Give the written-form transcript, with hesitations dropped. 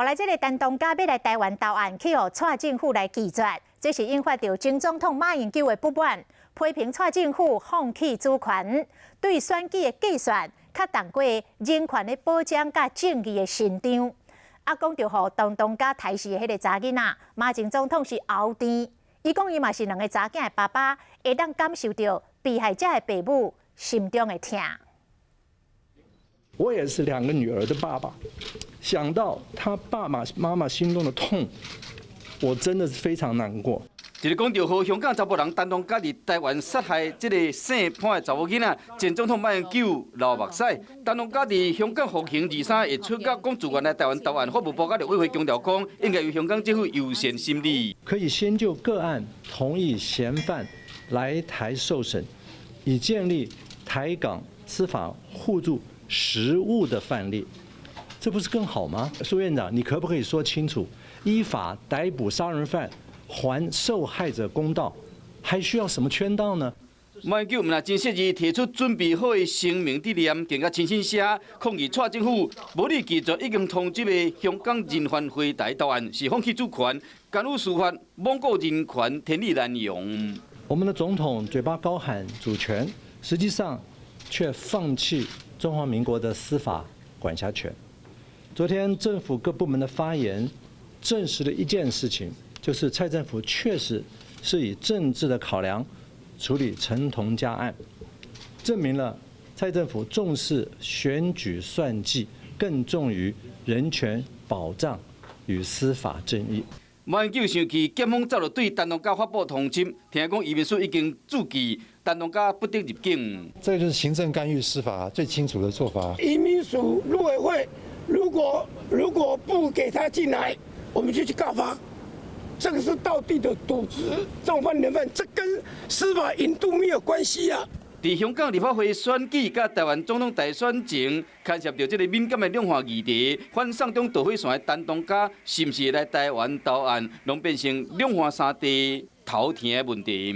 后来，这个陈东家要来台湾投案，去予蔡政府来拒绝，这是引发到前总统马英九的不满，批评蔡政府放弃主权，对选举的计算较重过人权的保障甲正义的伸张。啊，讲到互陈东家抬示的迄个查囡仔，马前总统是后甜，伊讲伊嘛是两个查囝的爸爸，会当感受到被害者的父母心中的痛。我也是2个女儿的爸爸，想到他爸爸妈妈心中的痛，我真的是非常难过。就是讲到和香港查甫人陈东家伫台湾杀害这个姓潘的查某囡仔，前总统马英九流目屎。陈东家伫香港服刑23月出甲讲自愿来台湾投案，法务部甲立委会强调讲，应该由香港政府优先审理。可以先就个案同意嫌犯来台受审，以建立台港司法互助实务的范例，这不是更好吗？苏院长，你可不可以说清楚，依法逮捕杀人犯，还受害者公道，还需要什么圈道呢？马英九毋但真设计提出准备好的声明理念，更加亲身写抗议蔡政府无理拒绝已经通知的香港人犯回台投案，是放弃主权、干预司法、罔顾人权、天理难容。我们的总统嘴巴高喊主权，实际上却放弃中华民国的司法管辖权。昨天政府各部门的发言证实了一件事情，就是蔡政府确实是以政治的考量处理陈同佳案，证明了蔡政府重视选举算计，更重于人权保障与司法正义。马英九生气，检方早就对陈东家发布通缉，听讲移民署已经注记陈东家不得入境。这就是行政干预司法最清楚的做法。移民署陆委会如果不给他进来，我们就去告发。这个是道地的渎职，重犯人犯，这跟司法引渡没有关系啊。在香港立法会选举甲台湾总统大选前，牵涉到这个敏感的两项议题，反送中导火线的陈东家是不是来台湾投案，拢变成两岸三地头疼的问题。